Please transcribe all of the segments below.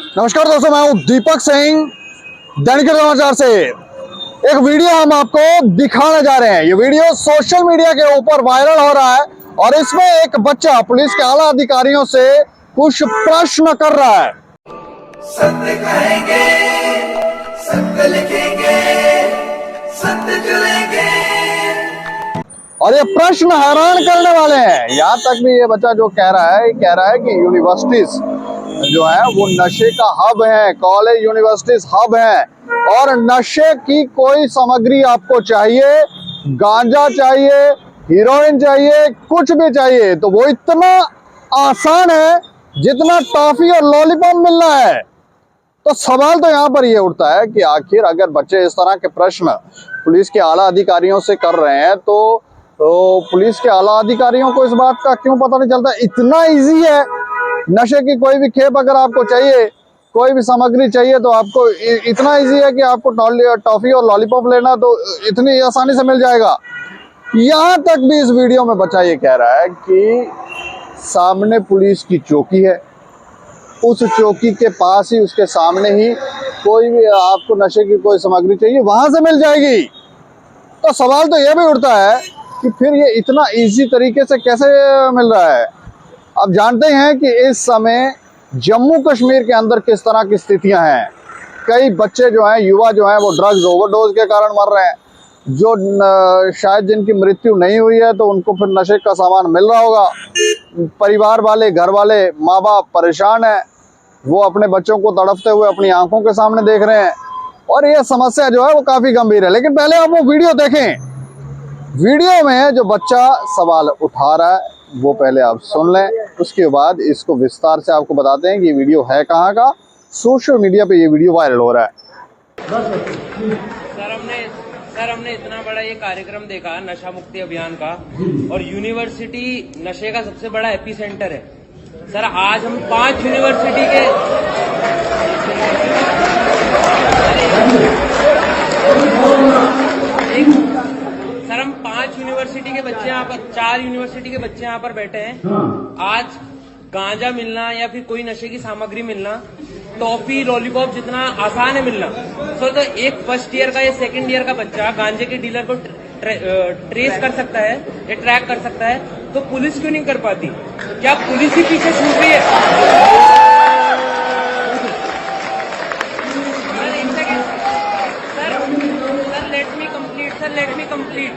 नमस्कार दोस्तों, मैं हूं दीपक सिंह, दैनिक समाचार से। एक वीडियो हम आपको दिखाने जा रहे हैं। ये वीडियो सोशल मीडिया के ऊपर वायरल हो रहा है और इसमें एक बच्चा पुलिस के आला अधिकारियों से कुछ प्रश्न कर रहा है। सत्य कहेंगे, सत्य लिखेंगे, सत्य चलेंगे। और ये प्रश्न हैरान करने वाले हैं। यहाँ तक भी ये बच्चा जो कह रहा है कि यूनिवर्सिटीज जो है वो नशे का हब है, कॉलेज यूनिवर्सिटीज हब है और नशे की कोई सामग्री आपको चाहिए, गांजा चाहिए, हीरोइन चाहिए, कुछ भी चाहिए तो वो इतना आसान है जितना टॉफी और लॉलीपॉप मिलना है। तो सवाल तो यहाँ पर ये उठता है कि आखिर अगर बच्चे इस तरह के प्रश्न पुलिस के आला अधिकारियों से कर रहे हैं तो पुलिस के आला अधिकारियों को इस बात का क्यों पता नहीं चलता। इतना इजी है, नशे की कोई भी खेप अगर आपको चाहिए, कोई भी सामग्री चाहिए तो आपको इतना इजी है कि आपको टॉफी और लॉलीपॉप लेना तो इतनी आसानी से मिल जाएगा। यहाँ तक भी इस वीडियो में बच्चा ये कह रहा है कि सामने पुलिस की चौकी है, उस चौकी के पास ही, उसके सामने ही कोई भी आपको नशे की कोई सामग्री चाहिए वहां से मिल जाएगी। तो सवाल तो यह भी उठता है कि फिर ये इतना इजी तरीके से कैसे मिल रहा है। आप जानते हैं कि इस समय जम्मू कश्मीर के अंदर किस तरह की स्थितियां हैं। कई बच्चे जो हैं, युवा जो हैं, वो ड्रग्स ओवरडोज के कारण मर रहे हैं। जो शायद जिनकी मृत्यु नहीं हुई है तो उनको फिर नशे का सामान मिल रहा होगा। परिवार वाले, घर वाले, माँ बाप परेशान हैं, वो अपने बच्चों को तड़पते हुए अपनी आंखों के सामने देख रहे हैं और ये समस्या जो है वो काफी गंभीर है। लेकिन पहले आप वो वीडियो देखें। वीडियो में जो बच्चा सवाल उठा रहा है वो पहले आप सुन लें, उसके बाद इसको विस्तार से आपको बताते हैं कि ये वीडियो है कहाँ का। सोशल मीडिया पे ये वीडियो वायरल हो रहा है। सर हमने इतना बड़ा ये कार्यक्रम देखा नशा मुक्ति अभियान का, और यूनिवर्सिटी नशे का सबसे बड़ा एपी सेंटर है। सर आज हम 5 यूनिवर्सिटी के सर हम 5 यूनिवर्सिटी के बच्चे यहाँ पर, 4 यूनिवर्सिटी के बच्चे यहाँ पर बैठे हैं। आज गांजा मिलना या फिर कोई नशे की सामग्री मिलना, टॉफी लॉलीपॉप जितना आसान है मिलना, तो एक फर्स्ट ईयर का या सेकंड ईयर का बच्चा गांजे के डीलर को ट्रेस कर सकता है या ट्रैक कर सकता है, तो पुलिस क्यों नहीं कर पाती? क्या पुलिस ही पीछे छूट रही है? Let me complete.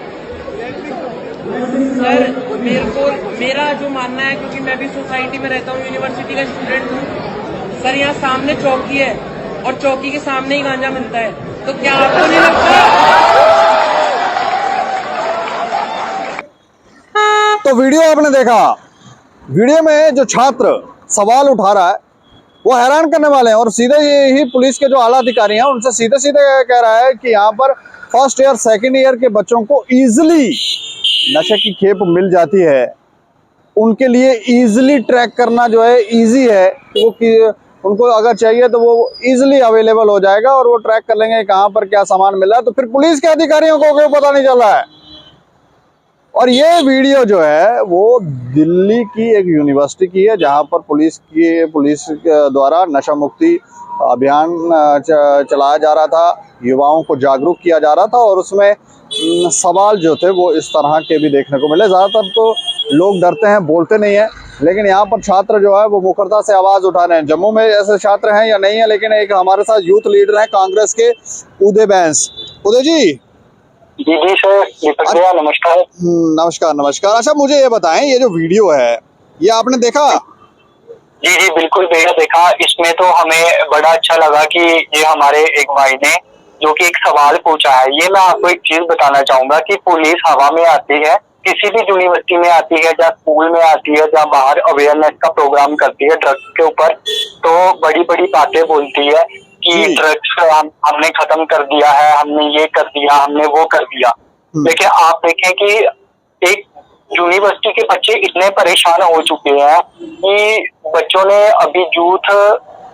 सर मेरा जो मानना है, क्योंकि मैं भी सोसाइटी में रहता हूँ, यूनिवर्सिटी का स्टूडेंट हूँ सर, यहाँ सामने चौकी है और चौकी के सामने ही गांजा मिलता है, तो क्या आपको नहीं लगता? तो वीडियो आपने देखा। वीडियो में जो छात्र सवाल उठा रहा है वो हैरान करने वाले हैं और सीधे ही पुलिस के जो आला अधिकारी हैं उनसे सीधे सीधे कह रहा है कि यहाँ पर फर्स्ट ईयर सेकंड ईयर के बच्चों को इजीली नशे की खेप मिल जाती है। उनके लिए इजीली ट्रैक करना जो है इजी है, वो कि उनको अगर चाहिए तो वो इजीली अवेलेबल हो जाएगा और वो ट्रैक कर लेंगे कहाँ पर क्या सामान मिला है। तो फिर पुलिस के अधिकारियों को क्यों पता नहीं चल रहा है? और ये वीडियो जो है वो दिल्ली की एक यूनिवर्सिटी की है जहाँ पर पुलिस के द्वारा नशा मुक्ति अभियान चलाया जा रहा था, युवाओं को जागरूक किया जा रहा था और उसमें सवाल जो थे वो इस तरह के भी देखने को मिले। ज़्यादातर तो लोग डरते हैं, बोलते नहीं हैं, लेकिन यहाँ पर छात्र जो है वो मुखरता से आवाज़ उठा रहे हैं। जम्मू में ऐसे छात्र हैं या नहीं है, लेकिन एक हमारे साथ यूथ लीडर हैं कांग्रेस के, उदय बैंस। उदय जी। जी सर, दीपक भैया नमस्कार। नमस्कार नमस्कार। अच्छा मुझे ये बताएं, ये जो वीडियो है ये आपने देखा? जी बिल्कुल भैया देखा। इसमें तो हमें बड़ा अच्छा लगा कि ये हमारे एक भाई ने जो कि एक सवाल पूछा है। ये मैं आपको एक चीज बताना चाहूंगा कि पुलिस हवा में आती है, किसी भी यूनिवर्सिटी में आती है, जहाँ स्कूल में आती है, जहाँ बाहर अवेयरनेस का प्रोग्राम करती है ड्रग्स के ऊपर, तो बड़ी बड़ी बातें बोलती है कि ड्रग्स हमने खत्म कर दिया है, हमने ये कर दिया, हमने वो कर दिया। लेकिन आप देखें कि एक यूनिवर्सिटी के बच्चे इतने परेशान हो चुके हैं कि बच्चों ने अभी यूथ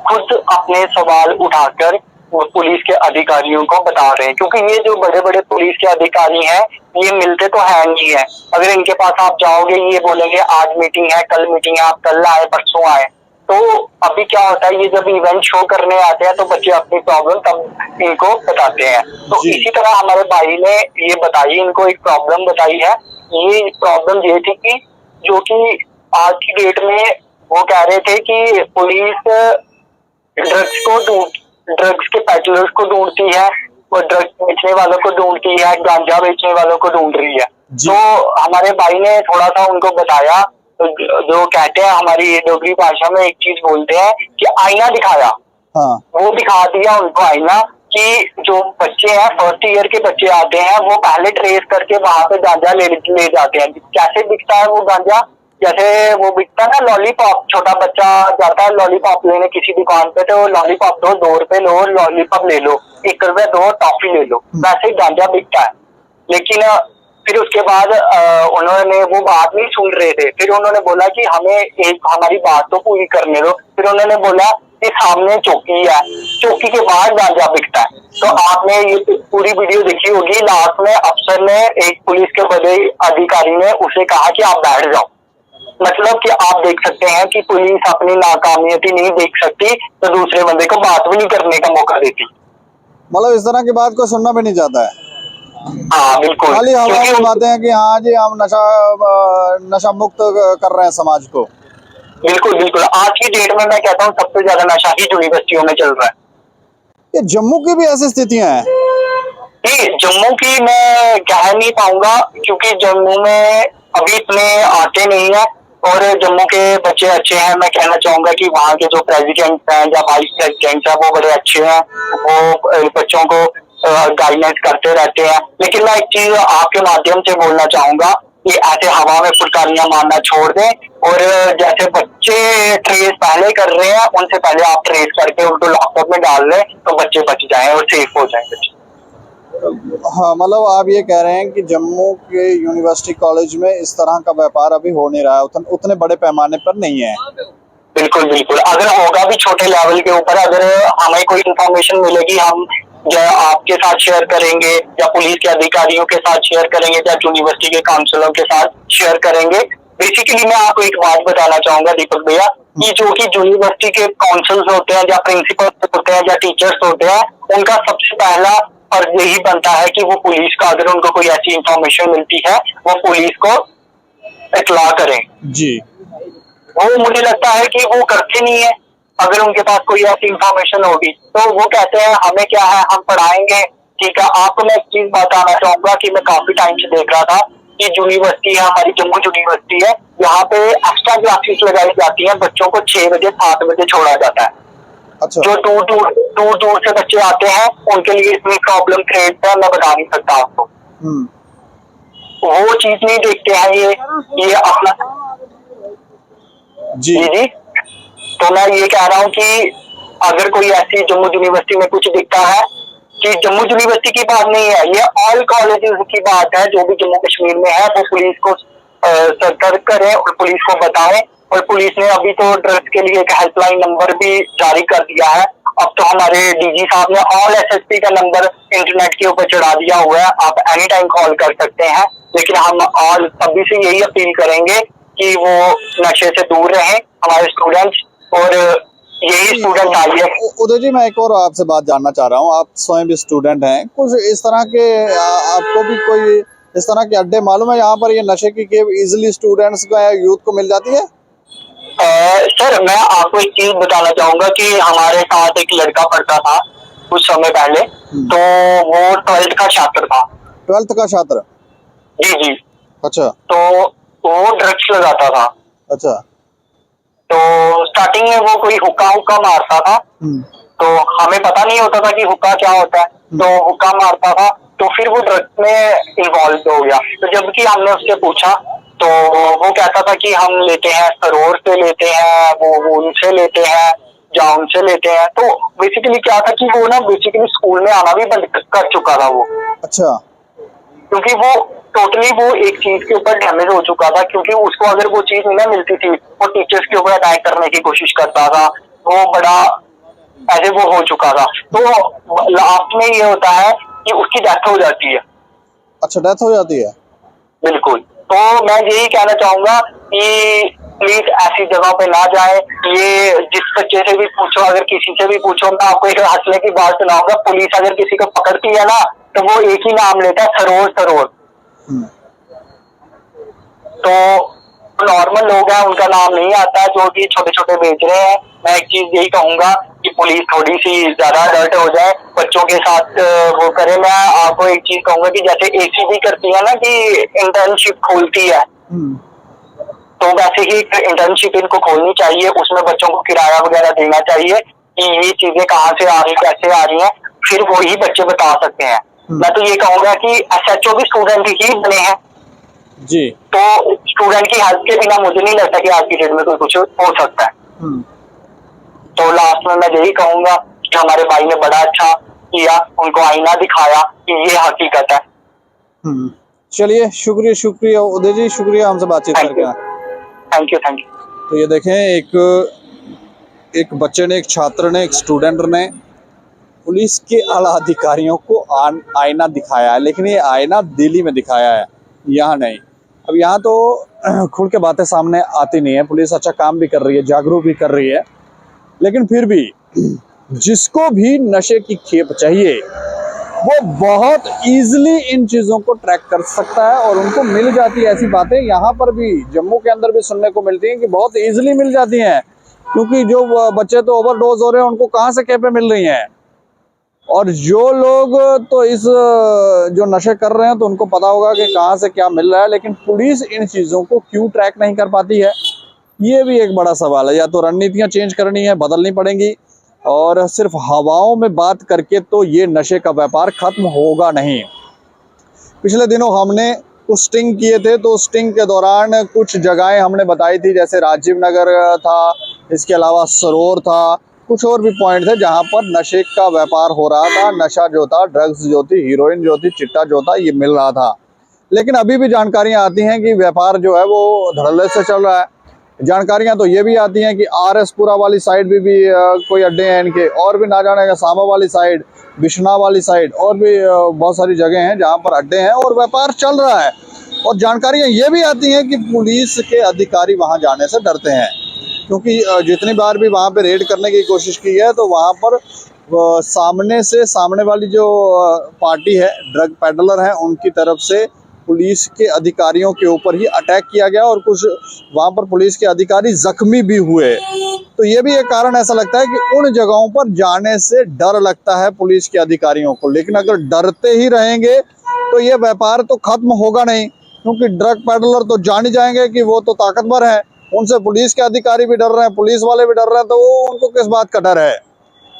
खुद अपने सवाल उठाकर पुलिस के अधिकारियों को बता रहे हैं, क्योंकि ये जो बड़े बड़े पुलिस के अधिकारी हैं ये मिलते तो है नहीं है। अगर इनके पास आप जाओगे ये बोलेंगे आज मीटिंग है, कल मीटिंग है, आप कल आए परसों आए। तो अभी क्या होता है, ये जब इवेंट शो करने आते हैं तो बच्चे अपनी प्रॉब्लम तब इनको बताते हैं। तो जी। इसी तरह हमारे भाई ने ये बताई, इनको एक प्रॉब्लम बताई है। ये प्रॉब्लम ये थी कि जो कि आज की डेट में वो कह रहे थे कि पुलिस ड्रग्स के पैडलर्स को ढूंढती है, वो ड्रग्स बेचने वालों को ढूंढती है, गांजा बेचने वालों को ढूंढ रही है। जी। तो हमारे भाई ने थोड़ा सा उनको बताया, तो जो कहते हैं हमारी डोगरी भाषा में एक चीज बोलते हैं कि आईना दिखाया। हाँ। वो दिखा दिया उनको आईना कि जो बच्चे हैं फर्स्ट ईयर के बच्चे आते हैं वो पहले ट्रेस करके वहां पे गांजा ले जाते हैं। कैसे दिखता है वो गांजा, जैसे वो बिकता है ना लॉलीपॉप, छोटा बच्चा जाता है लॉलीपॉप लेने किसी दुकान पे, तो लॉलीपॉप दो, 2 रुपए लो, लॉलीपॉप ले लो, 1 रुपए दो, टॉफी ले लो, वैसे ही गांजा बिकता है। लेकिन फिर उसके बाद उन्होंने वो बात नहीं सुन रहे थे। फिर उन्होंने बोला कि हमें एक हमारी बात तो पूरी करने दो। फिर उन्होंने बोला कि सामने चौकी है, चौकी के बाहर गांजा बिकता है। तो आपने ये पूरी वीडियो देखी होगी, लास्ट में अफसर ने, एक पुलिस के बड़े अधिकारी ने उसे कहा कि आप बैठ जाओ। मतलब कि आप देख सकते हैं कि पुलिस अपनी नाकामयाबी नहीं देख सकती तो दूसरे बंदे को बात भी नहीं करने का मौका देती। मतलब इस तरह की बात को सुनना भी नहीं चाहता है, हाँ बिल्कुल, खाली हवा क्योंकि में बातें हैं कि हाँ जी हम नशा मुक्त कर रहे हैं समाज को। बिल्कुल बिल्कुल, आज की डेट में मैं कहता हूँ सबसे ज्यादा नशा ही यूनिवर्सिटियों में चल रहा है। ये जम्मू की भी ऐसी स्थितियां हैं? नहीं, जम्मू की मैं कह नहीं पाऊंगा क्योंकि जम्मू में अभी इतने आते नहीं है, और जम्मू के बच्चे अच्छे हैं। मैं कहना चाहूंगा कि वहाँ के जो प्रेसिडेंट हैं या वाइस प्रेसिडेंट हैं वो बड़े अच्छे हैं, वो बच्चों को गाइडेंस करते रहते हैं। लेकिन मैं एक चीज आपके माध्यम से बोलना चाहूंगा कि ऐसे हवा में फुटकारियां मारना छोड़ दें, और जैसे बच्चे ट्रेस पहले कर रहे हैं उनसे पहले आप ट्रेस करके उनको लॉकअप में डाल लें तो बच्चे बच जाएं और सेफ हो जाएं बच्चे। हाँ, मतलब आप ये कह रहे हैं कि जम्मू के यूनिवर्सिटी कॉलेज में इस तरह का व्यापार अभी हो नहीं रहा है, उतने बड़े पैमाने पर नहीं है। बिल्कुल बिल्कुल, अगर होगा भी छोटे लेवल के ऊपर, अगर हमें कोई इन्फॉर्मेशन मिलेगी हम या आपके साथ शेयर करेंगे या पुलिस के अधिकारियों के साथ शेयर करेंगे या यूनिवर्सिटी के काउंसिलों के साथ शेयर करेंगे। बेसिकली मैं आपको एक बात बताना चाहूंगा दीपक भैया, कि जो कि यूनिवर्सिटी के काउंसिल्स होते हैं या प्रिंसिपल होते हैं या टीचर्स होते हैं, उनका सबसे पहला फर्ज यही बनता है कि वो पुलिस का, अगर उनको कोई ऐसी इंफॉर्मेशन मिलती है वो पुलिस को इत्तला करें। जी। वो मुझे लगता है कि वो करते नहीं है। अगर उनके पास कोई ऐसी इंफॉर्मेशन होगी तो वो कहते हैं हमें क्या है, हम पढ़ाएंगे। ठीक है, आपको मैं एक चीज बताना चाहूंगा कि मैं काफी टाइम से देख रहा था कि यूनिवर्सिटी है, हमारी जम्मू यूनिवर्सिटी है, यहाँ पे एक्स्ट्रा क्लासेस लगाई जाती हैं, बच्चों को 6 बजे 7 बजे छोड़ा जाता है। अच्छा। जो दूर दूर से बच्चे आते हैं उनके लिए इतनी प्रॉब्लम क्रिएट है, मैं बता नहीं सकता आपको। वो चीज नहीं देखते हैं ये अपना। जी। जी, तो मैं ये कह रहा हूँ कि अगर कोई ऐसी जम्मू यूनिवर्सिटी में कुछ दिखता है, कि जम्मू यूनिवर्सिटी की बात नहीं है, ये ऑल कॉलेजेस की बात है, जो भी जम्मू कश्मीर में है वो पुलिस को सतर्क करें और पुलिस को बताएं। और पुलिस ने अभी तो ड्रग्स के लिए एक हेल्पलाइन नंबर भी जारी कर दिया है। अब तो हमारे डीजी साहब ने ऑल एसएसपी का नंबर इंटरनेट के ऊपर चढ़ा दिया हुआ है, आप एनी टाइम कॉल कर सकते हैं। लेकिन हम ऑल सभी से यही अपील करेंगे कि वो नशे से दूर रहें, हमारे स्टूडेंट्स, और यही स्टूडेंट आइए। उदय जी, मैं एक और आपसे बात जानना चाह रहा हूँ, आप स्वयं भी स्टूडेंट हैं, कुछ इस तरह के आपको भी कोई इस तरह के अड्डे मालूम है यहाँ पर ये नशे की इजिली स्टूडेंट्स को या यूथ को मिल जाती है? सर मैं आपको एक चीज बताना चाहूंगा कि हमारे साथ एक लड़का पढ़ता था कुछ समय पहले, तो वो 12th का छात्र था। 12th का छात्र? जी जी। अच्छा। तो वो ड्रग्स लगाता था। अच्छा। तो स्टार्टिंग में वो कोई हुक्का मारता था, तो हमें पता नहीं होता था कि हुक्का क्या होता है, तो हुक्का मारता था, तो फिर वो ड्रग्स में इन्वॉल्व हो गया। तो जबकि हमने उससे पूछा तो वो कहता था कि हम लेते हैं सरोर से लेते हैं, वो उनसे लेते हैं, जाउन से लेते हैं। तो बेसिकली क्या था कि वो ना बेसिकली स्कूल में आना भी बंद कर चुका था वो। अच्छा। क्योंकि वो टोटली वो एक चीज के ऊपर डैमेज हो चुका था, क्योंकि उसको अगर वो चीज नहीं ना मिलती थी वो टीचर्स के ऊपर अटैक करने की कोशिश करता था, वो बड़ा ऐसे वो हो चुका था। तो लास्ट में ये होता है कि उसकी डेथ हो जाती है। अच्छा, डेथ हो जाती है? बिल्कुल। तो मैं यही कहना चाहूंगा कि प्लीज ऐसी जगह पे ना जाए। ये जिस बच्चे से भी पूछो, अगर किसी से भी पूछो, मैं आपको एक हंसने की बात सुनाऊंगा। पुलिस अगर किसी को पकड़ती है ना, तो वो एक ही नाम लेता है, सरोज सरोज। तो नॉर्मल लोग हैं, उनका नाम नहीं आता, जो कि छोटे छोटे बेच रहे हैं। मैं एक चीज यही कहूंगा कि पुलिस थोड़ी सी ज्यादा अलर्ट हो जाए, बच्चों के साथ वो करे। मैं आपको एक चीज कहूंगा कि जैसे एसीबी करती है ना कि इंटर्नशिप खोलती है, तो वैसे ही इंटर्नशिप इनको खोलनी चाहिए। उसमें बच्चों को किराया वगैरह देना चाहिए कि ये चीजें कहाँ से आ रही, कैसे आ रही हैं, फिर वही बच्चे बता सकते हैं। मैं तो ये कहूंगा कि एसएचओ भी स्टूडेंट ही बने हैं जी। तो स्टूडेंट की हेल्प के बिना मुझे नहीं लगता कि आज की डेट में कोई कुछ हो सकता है। तो लास्ट में मैं यही कहूंगा कि हमारे भाई ने बड़ा अच्छा किया, उनको आईना दिखाया कि ये हकीकत है। चलिए, शुक्रिया शुक्रिया उदय जी, शुक्रिया हमसे बातचीत करके। Thank you thank you. तो ये देखें, एक बच्चे ने, एक छात्र ने, एक स्टूडेंट ने पुलिस के आला अधिकारियों को आईना दिखाया है, लेकिन ये आईना दिल्ली में दिखाया है, यहाँ नहीं। अब यहाँ तो खुल के बातें सामने आती नहीं है। पुलिस अच्छा काम भी कर रही है, जागरूक भी कर रही है, लेकिन फिर भी जिसको भी नशे की खेप चाहिए वो बहुत इजीली इन चीज़ों को ट्रैक कर सकता है और उनको मिल जाती है। ऐसी बातें यहाँ पर भी, जम्मू के अंदर भी सुनने को मिलती हैं कि बहुत इजीली मिल जाती हैं, क्योंकि जो बच्चे तो ओवरडोज हो रहे हैं, उनको कहाँ से खेपें मिल रही हैं। और जो लोग तो इस जो नशे कर रहे हैं तो उनको पता होगा कि कहाँ से क्या मिल रहा है, लेकिन पुलिस इन चीज़ों को क्यों ट्रैक नहीं कर पाती है, ये भी एक बड़ा सवाल है। या तो रणनीतियाँ चेंज करनी है, बदलनी पड़ेंगी, और सिर्फ हवाओं में बात करके तो ये नशे का व्यापार खत्म होगा नहीं। पिछले दिनों हमने कुछ स्टिंग किए थे, तो स्टिंग के दौरान कुछ जगहें हमने बताई थी, जैसे राजीव नगर था, इसके अलावा सरोर था, कुछ और भी पॉइंट थे जहां पर नशे का व्यापार हो रहा था। नशा जो था, ड्रग्स जो थी, हीरोइन जो थी, चिट्टा जो था, ये मिल रहा था। लेकिन अभी भी जानकारियां आती हैं कि व्यापार जो है वो धड़ल्ले से चल रहा है। जानकारियां तो ये भी आती हैं कि RS-पुरा वाली साइड भी कोई अड्डे हैं इनके, और भी ना जाने का सांबा वाली साइड, बिश्ना वाली साइड, और भी बहुत सारी जगह हैं जहां पर अड्डे हैं और व्यापार चल रहा है। और जानकारियां ये भी आती हैं कि पुलिस के अधिकारी वहां जाने से डरते हैं, क्योंकि जितनी बार भी वहां पे रेड करने की कोशिश की है तो वहां पर सामने वाली जो पार्टी है, ड्रग पेडलर हैं, उनकी तरफ से पुलिस के अधिकारियों के ऊपर ही अटैक किया गया और कुछ वहां पर पुलिस के अधिकारी जख्मी भी हुए। तो ये भी एक कारण ऐसा लगता है कि उन जगहों पर जाने से डर लगता है पुलिस के अधिकारियों को। लेकिन अगर डरते ही रहेंगे तो ये व्यापार तो खत्म होगा नहीं, क्योंकि ड्रग पेडलर तो जान ही जाएंगे कि वो तो ताकतवर है, उनसे पुलिस के अधिकारी भी डर रहे हैं, पुलिस वाले भी डर रहे हैं, तो वो उनको किस बात का डर है।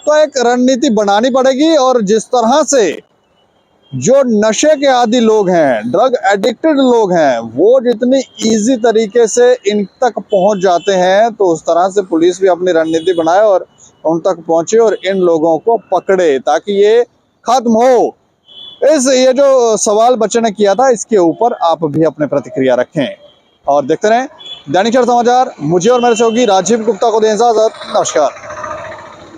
तो एक रणनीति बनानी पड़ेगी, और जिस तरह से जो नशे के आदी लोग हैं, ड्रग एडिक्टेड लोग हैं, वो जितनी इजी तरीके से इन तक पहुंच जाते हैं, तो उस तरह से पुलिस भी अपनी रणनीति बनाए और उन तक पहुंचे और इन लोगों को पकड़े, ताकि ये खत्म हो। ये जो सवाल बच्चे ने किया था, इसके ऊपर आप भी अपने प्रतिक्रिया रखें और देखते रहें दैनिक समाचार। मुझे और मेरे सहयोगी राजीव गुप्ता को दें इजाजत। नमस्कार।